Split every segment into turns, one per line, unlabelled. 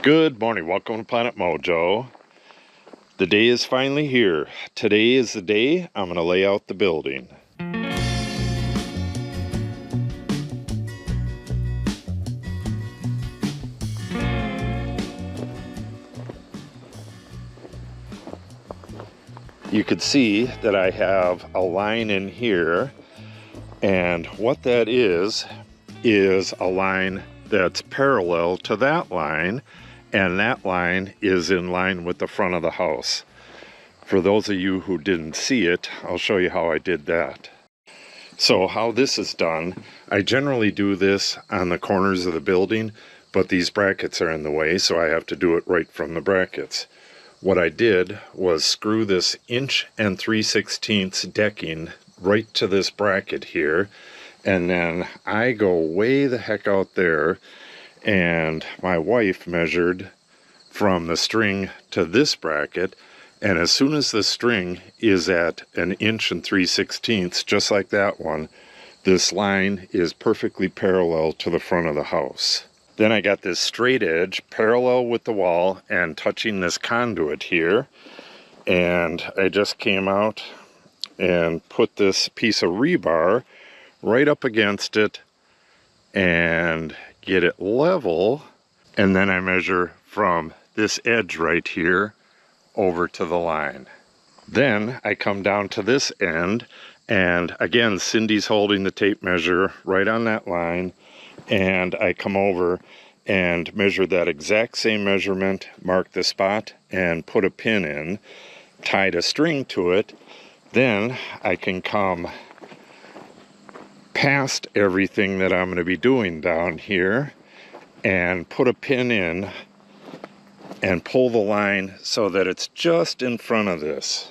Good morning, welcome to Planet Mojo. The day is finally here. Today is the day I'm going to lay out the building. You could see that I have a line in here, and what that is a line that's parallel to that line, and that line is in line with the front of the house. For those of you who didn't see it, I'll show you how I did that. So how this is done, I generally do this on the corners of the building, but these brackets are in the way, so I have to do it right from the brackets. What I did was screw this 1 3/16 decking right to this bracket here, and then I go way the heck out there, and my wife measured from the string to this bracket, and as soon as the string is at 1 3/16, just like that one, this line is perfectly parallel to the front of the house. Then I got this straight edge parallel with the wall and touching this conduit here, and I just came out and put this piece of rebar right up against it and get it level, and then I measure from this edge right here over to the line. Then I come down to this end, and again Cindy's holding the tape measure right on that line, and I come over and measure that exact same measurement, mark the spot, and put a pin in, tied a string to it. Then I can come past everything that I'm going to be doing down here and put a pin in and pull the line so that it's just in front of this.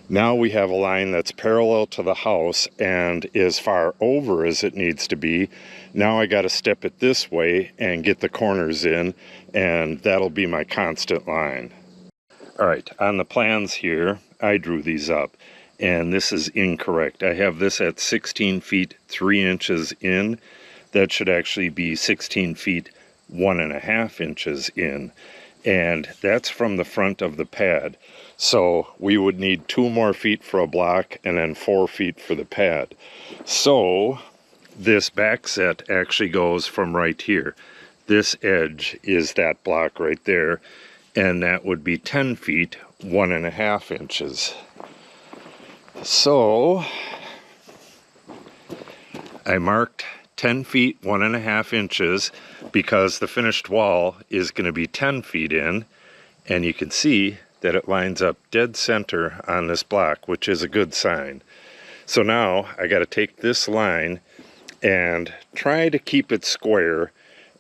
Now we have a line that's parallel to the house and as far over as it needs to be. Now I got to step it this way and get the corners in, and that'll be my constant line. Alright, on the plans here, I drew these up, and this is incorrect. I have this at 16 feet 3 inches in. That should actually be 16 feet 1.5 inches in, and that's from the front of the pad. So we would need 2 more feet for a block and then 4 feet for the pad. So this back set actually goes from right here. This edge is that block right there, and that would be 10 feet 1.5 inches. So I marked 10 feet 1.5 inches because the finished wall is going to be 10 feet in, and you can see that it lines up dead center on this block, which is a good sign. So now I got to take this line and try to keep it square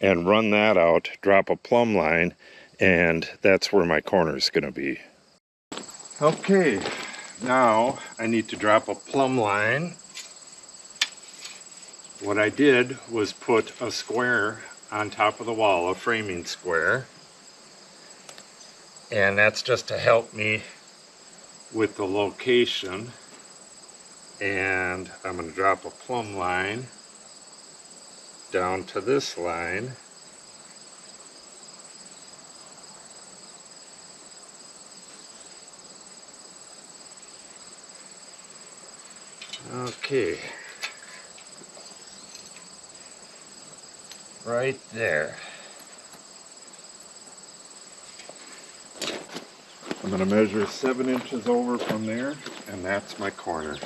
and run that out, drop a plumb line, and that's where my corner is going to be. Okay, now I need to drop a plumb line. What I did was put a square on top of the wall, a framing square, and that's just to help me with the location. And I'm going to drop a plumb line down to this line. Okay. Right there. I'm going to measure 7 inches over from there, and that's my corner.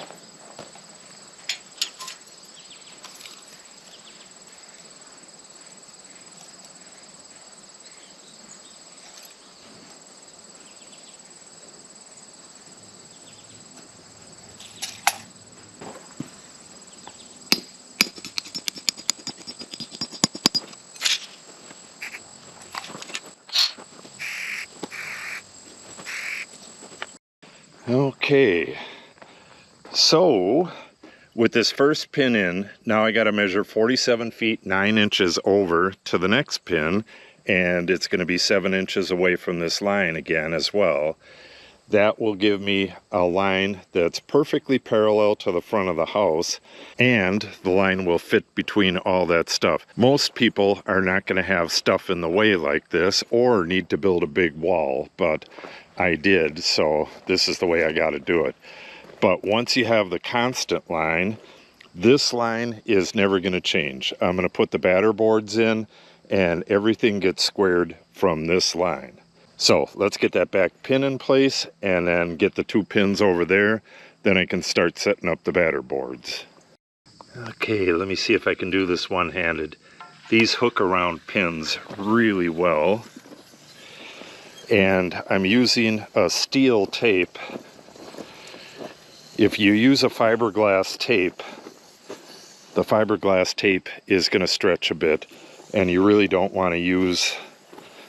Okay, so with this first pin in, now I got to measure 47 feet 9 inches over to the next pin, and it's going to be 7 inches away from this line again as well. That will give me a line that's perfectly parallel to the front of the house, and the line will fit between all that stuff. Most people are not going to have stuff in the way like this or need to build a big wall, but I did, so this is the way I got to do it. But once you have the constant line, this line is never going to change. I'm going to put the batter boards in, and everything gets squared from this line. So let's get that back pin in place and then get the 2 pins over there. Then I can start setting up the batter boards. Okay, let me see if I can do this one-handed. These hook around pins really well. And I'm using a steel tape. If you use a fiberglass tape, the fiberglass tape is going to stretch a bit, and you really don't want to use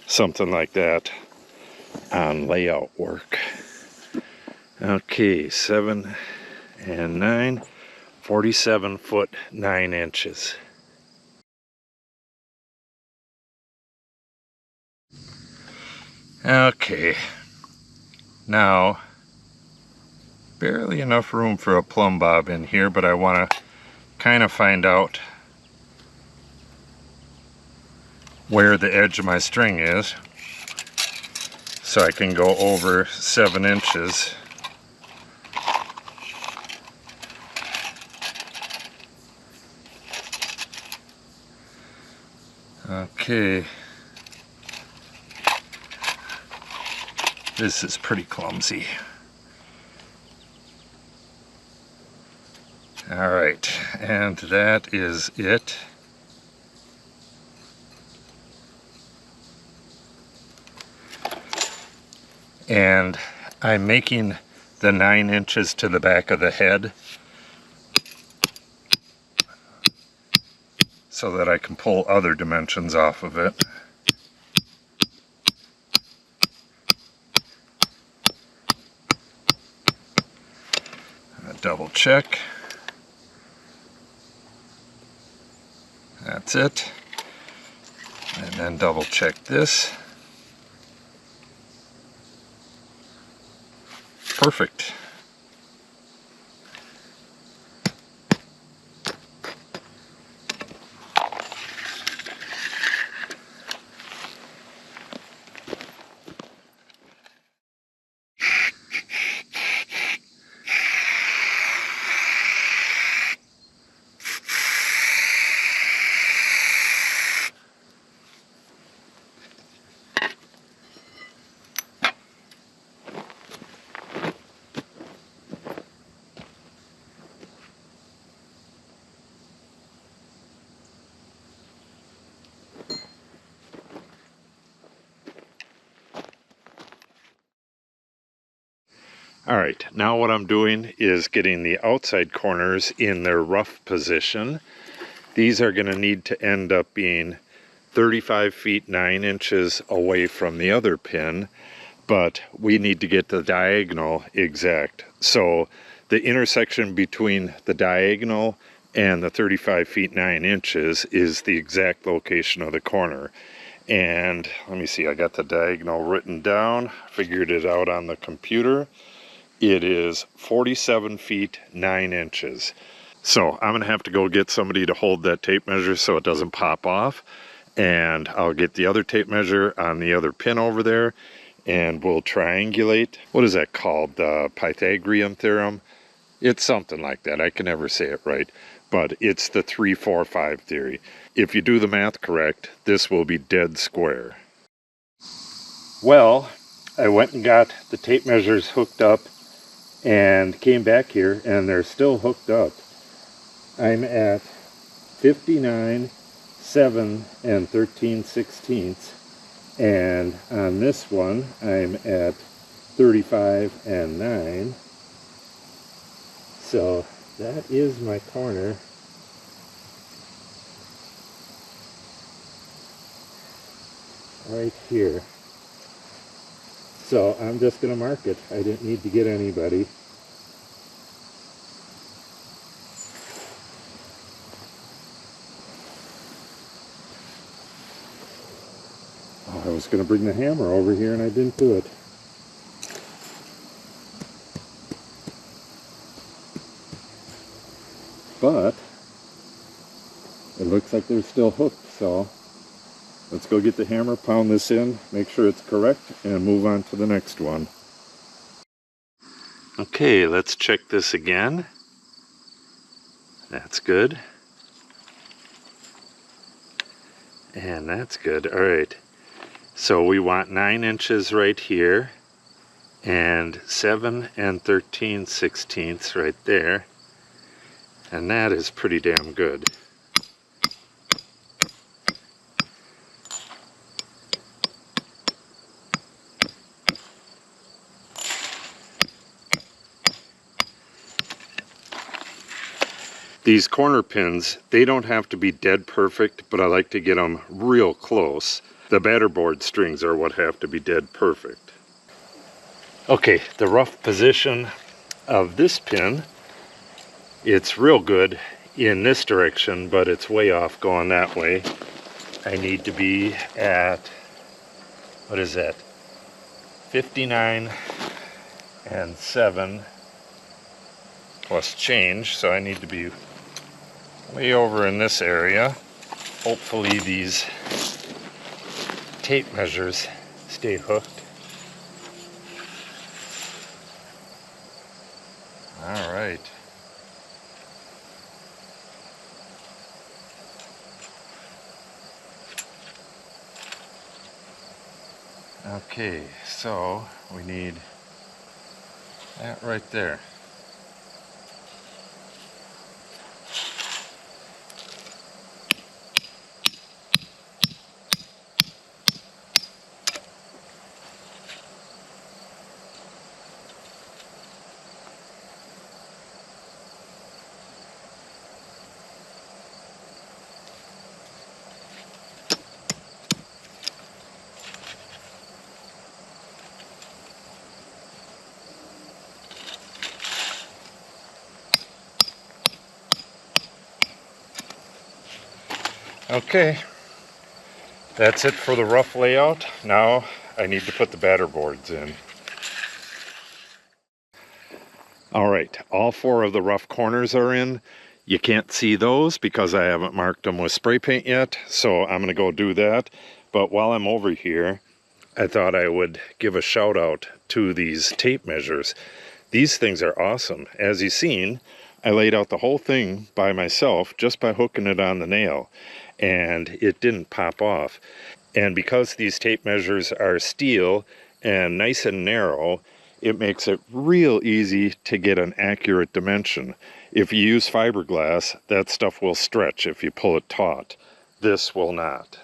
something like that on layout work. Okay, 7 and 9, 47 foot 9 inches. Okay, now barely enough room for a plumb bob in here, but I want to kind of find out where the edge of my string is so I can go over 7 inches. Okay, this is pretty clumsy. All right, and that is it. And I'm making the 9 inches to the back of the head so that I can pull other dimensions off of it. Double check. That's it. And then double check this. Perfect. Alright, now what I'm doing is getting the outside corners in their rough position. These are going to need to end up being 35 feet 9 inches away from the other pin, but we need to get the diagonal exact. So the intersection between the diagonal and the 35 feet 9 inches is the exact location of the corner. And let me see, I got the diagonal written down, figured it out on the computer. It is 47 feet 9 inches. So I'm going to have to go get somebody to hold that tape measure so it doesn't pop off. And I'll get the other tape measure on the other pin over there, and we'll triangulate. What is that called? The Pythagorean theorem? It's something like that. I can never say it right. But it's the 3, 4, 5 theory. If you do the math correct, this will be dead square. Well, I went and got the tape measures hooked up and came back here, and they're still hooked up. I'm at 59, 7 and 13/16, and on this one I'm at 35 and 9. So that is my corner. Right here. So I'm just going to mark it. I didn't need to get anybody. Oh, I was going to bring the hammer over here and I didn't do it. looks like they're still hooked, so let's go get the hammer, pound this in, make sure it's correct, and move on to the next one. Okay, let's check this again. That's good. And that's good. All right. So we want 9 inches right here, and 7 13/16 right there. And that is pretty damn good. These corner pins, they don't have to be dead perfect, but I like to get them real close. The batter board strings are what have to be dead perfect. Okay, the rough position of this pin, it's real good in this direction, but it's way off going that way. I need to be at, what is that, 59 and 7 plus change, so I need to be way over in this area. Hopefully these tape measures stay hooked. All right. Okay, so we need that right there. Okay, that's it for the rough layout. Now I need to put the batter boards in. All right, all 4 of the rough corners are in. You can't see those because I haven't marked them with spray paint yet, so I'm gonna go do that. But while I'm over here, I thought I would give a shout out to these tape measures. These things are awesome. As you've seen, I laid out the whole thing by myself just by hooking it on the nail, and it didn't pop off. And because these tape measures are steel and nice and narrow, it makes it real easy to get an accurate dimension. If you use fiberglass, that stuff will stretch if you pull it taut. This will not.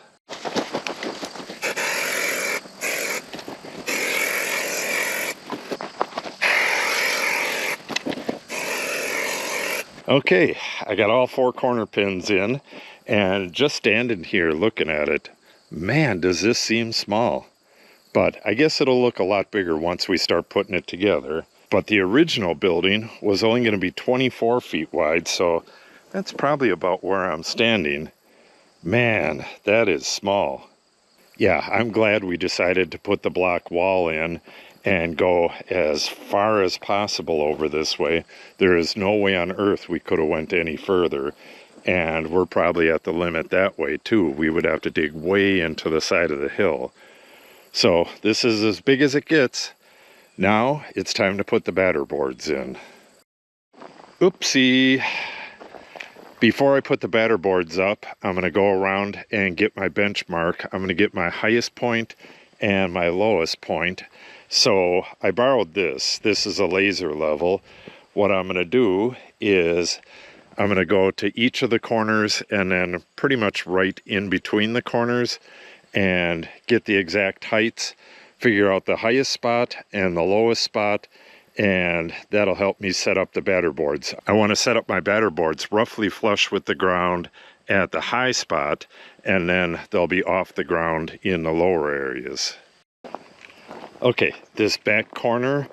Okay, I got all 4 corner pins in, and just standing here looking at it, man, does this seem small. But I guess it'll look a lot bigger once we start putting it together. But the original building was only going to be 24 feet wide, so that's probably about where I'm standing. Man, that is small. Yeah, I'm glad we decided to put the block wall in and go as far as possible over this way. There is no way on earth we could have went any further, and we're probably at the limit that way too. We would have to dig way into the side of the hill. So this is as big as it gets. Now it's time to put the batter boards in. Oopsie. Before I put the batter boards up, I'm going to go around and get my benchmark. I'm going to get my highest point and my lowest point. So I borrowed this. This is a laser level. What I'm going to do is I'm going to go to each of the corners and then pretty much right in between the corners and get the exact heights, figure out the highest spot and the lowest spot, and that'll help me set up the batter boards. I want to set up my batter boards roughly flush with the ground at the high spot, and then they'll be off the ground in the lower areas. Okay, this back corner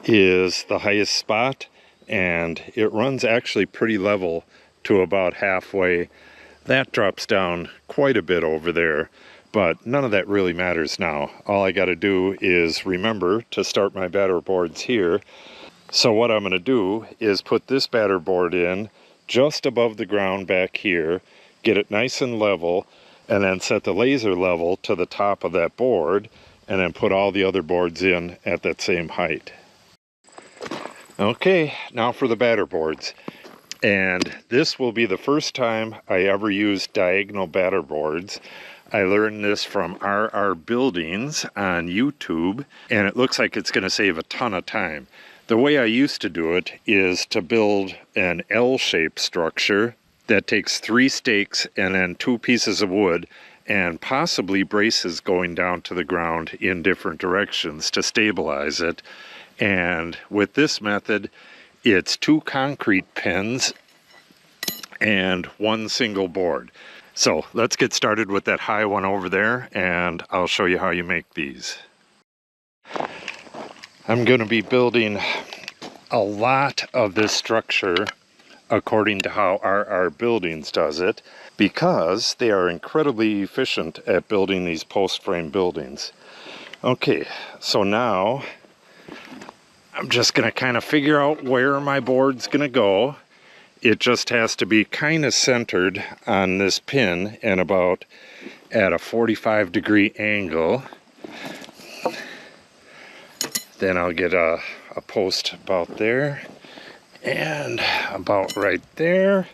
is the highest spot, and it runs actually pretty level to about halfway. That drops down quite a bit over there, but none of that really matters now. All I got to do is remember to start my batter boards here. So what I'm going to do is put this batter board in just above the ground back here, get it nice and level, and then set the laser level to the top of that board, and then put all the other boards in at that same height. Okay, now for the batter boards. And this will be the first time I ever used diagonal batter boards. I learned this from RR Buildings on YouTube, and it looks like it's going to save a ton of time. The way I used to do it is to build an L-shaped structure that takes 3 stakes and then 2 pieces of wood and possibly braces going down to the ground in different directions to stabilize it. And with this method, it's 2 concrete pins and 1 single board. So let's get started with that high one over there, and I'll show you how you make these. I'm going to be building a lot of this structure according to how RR Buildings does it, because they are incredibly efficient at building these post frame buildings. Okay, so now I'm just going to kind of figure out where my board's going to go. It just has to be kind of centered on this pin and about at a 45-degree angle. Then I'll get a post about there and about right there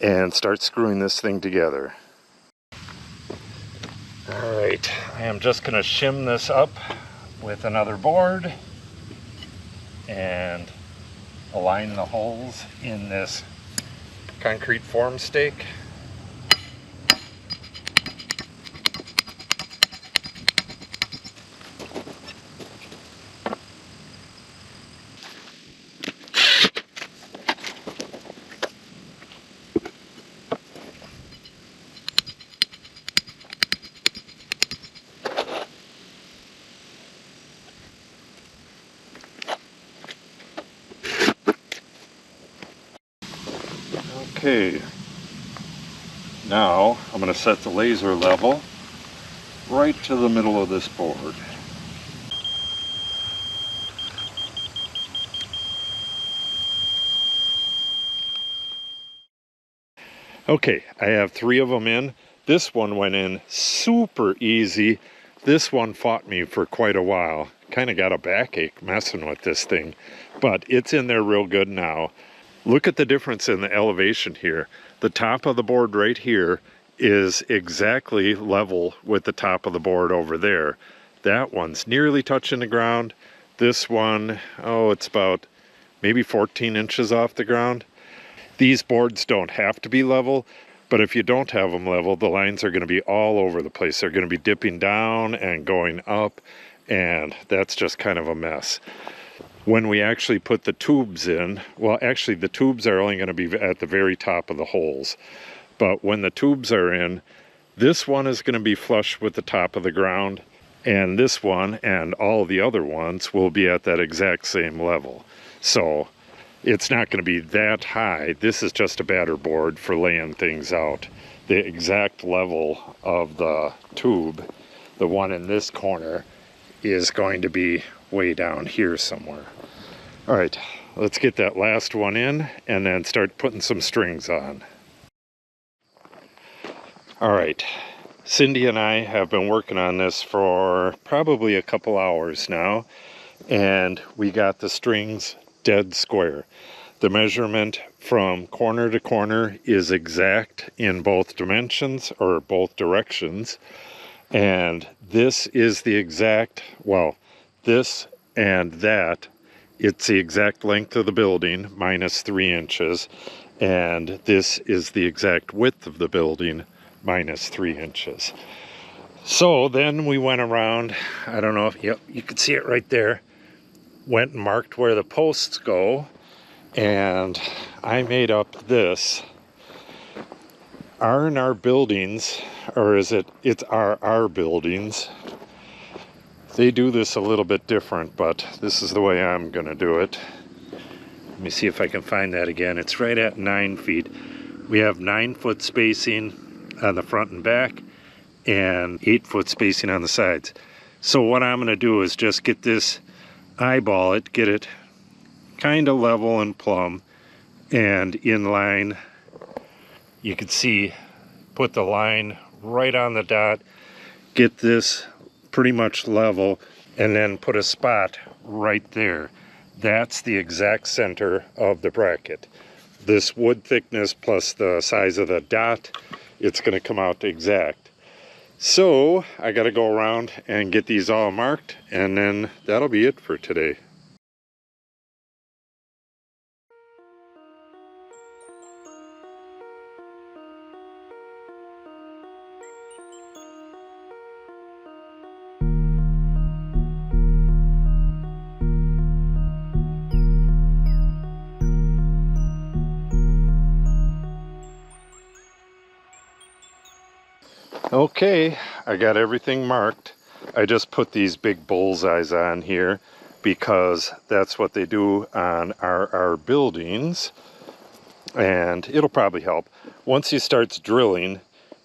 and start screwing this thing together. Alright, I am just going to shim this up with another board and align the holes in this concrete form stake. Okay, now I'm going to set the laser level right to the middle of this board. Okay, I have 3 of them in. This one went in super easy. This one fought me for quite a while. Kind of got a backache messing with this thing, but it's in there real good now. Look at the difference in the elevation here. The top of the board right here is exactly level with the top of the board over there. That one's nearly touching the ground. This one, oh, it's about maybe 14 inches off the ground. These boards don't have to be level, but if you don't have them level, the lines are going to be all over the place. They're going to be dipping down and going up, and that's just kind of a mess. When we actually put the tubes in, well, actually the tubes are only going to be at the very top of the holes. But when the tubes are in, this one is going to be flush with the top of the ground, and this one and all the other ones will be at that exact same level. So it's not going to be that high. This is just a batter board for laying things out. The exact level of the tube, the one in this corner, is going to be way down here somewhere. All right, let's get that last one in and then start putting some strings on. All right, Cindy and I have been working on this for probably a couple hours now, and we got the strings dead square. The measurement from corner to corner is exact in both dimensions or both directions, and this is the exact, well, this and that, it's the exact length of the building minus 3 inches, and this is the exact width of the building minus 3 inches. So then we went around, I don't know if, yep, you can see it right there, went and marked where the posts go, and I made up this. R&R Buildings, or is it, it's RR Buildings. They do this a little bit different, but this is the way I'm going to do it. Let me see if I can find that again. It's right at 9 feet. We have 9-foot spacing on the front and back and 8-foot spacing on the sides. So what I'm going to do is just get this, eyeball it, get it kind of level and plumb and in line. You can see put the line right on the dot, get this pretty much level, and then put a spot right there. That's the exact center of the bracket. This wood thickness plus the size of the dot, it's going to come out exact. So I got to go around and get these all marked, and then that'll be it for today. Okay, I got everything marked. I just put these big bullseyes on here because that's what they do on our buildings, and it'll probably help. Once he starts drilling,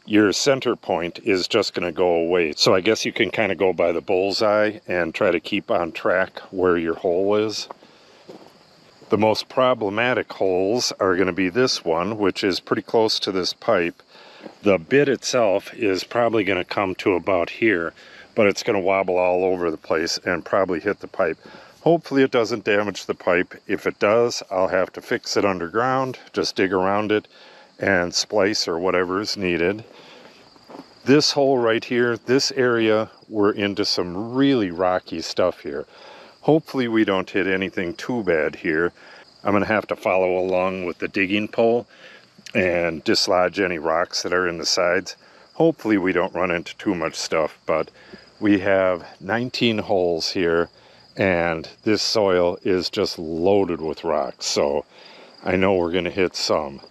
your center point is just going to go away. So I guess you can kind of go by the bullseye and try to keep on track where your hole is. The most problematic holes are going to be this one, which is pretty close to this pipe. The bit itself is probably going to come to about here, but it's going to wobble all over the place and probably hit the pipe. Hopefully it doesn't damage the pipe. If it does, I'll have to fix it underground, just dig around it and splice or whatever is needed. This hole right here, this area, we're into some really rocky stuff here. Hopefully we don't hit anything too bad here. I'm going to have to follow along with the digging pole and dislodge any rocks that are in the sides. Hopefully we don't run into too much stuff, but we have 19 holes here, and this soil is just loaded with rocks, so I know we're going to hit some.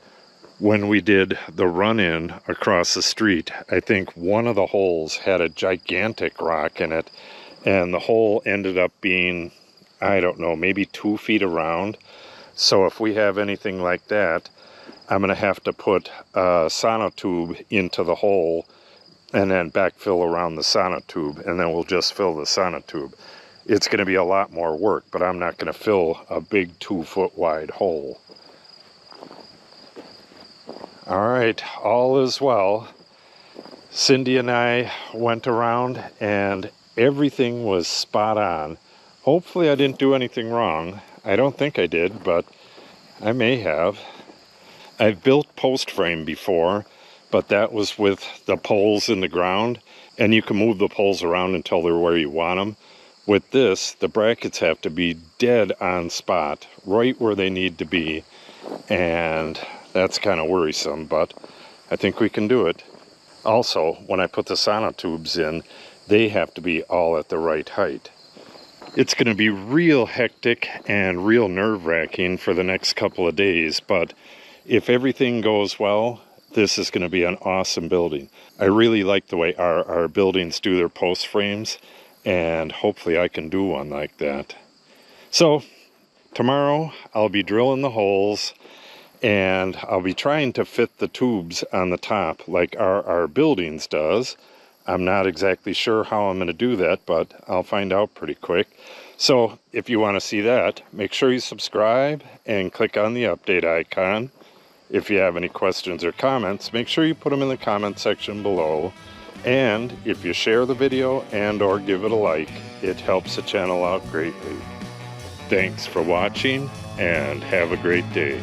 When we did the run-in across the street, I think one of the holes had a gigantic rock in it, and the hole ended up being, I don't know, maybe 2 feet around. So if we have anything like that, I'm going to have to put a sonotube into the hole and then backfill around the sonotube, and then we'll just fill the sonotube. It's going to be a lot more work, but I'm not going to fill a big 2-foot wide hole. All right, all is well. Cindy and I went around and everything was spot on. Hopefully I didn't do anything wrong. I don't think I did, but I may have. I've built post frame before, but that was with the poles in the ground, and you can move the poles around until they're where you want them. With this, the brackets have to be dead on spot, right where they need to be, and that's kind of worrisome, but I think we can do it. Also, when I put the sonotubes in, they have to be all at the right height. It's going to be real hectic and real nerve-wracking for the next couple of days, but if everything goes well, this is going to be an awesome building. I really like the way our buildings do their post frames, and hopefully I can do one like that. So tomorrow I'll be drilling the holes, and I'll be trying to fit the tubes on the top like our buildings does. I'm not exactly sure how I'm going to do that, but I'll find out pretty quick. So if you want to see that, make sure you subscribe and click on the update icon. If you have any questions or comments, make sure you put them in the comment section below. And if you share the video and or give it a like, it helps the channel out greatly. Thanks for watching and have a great day.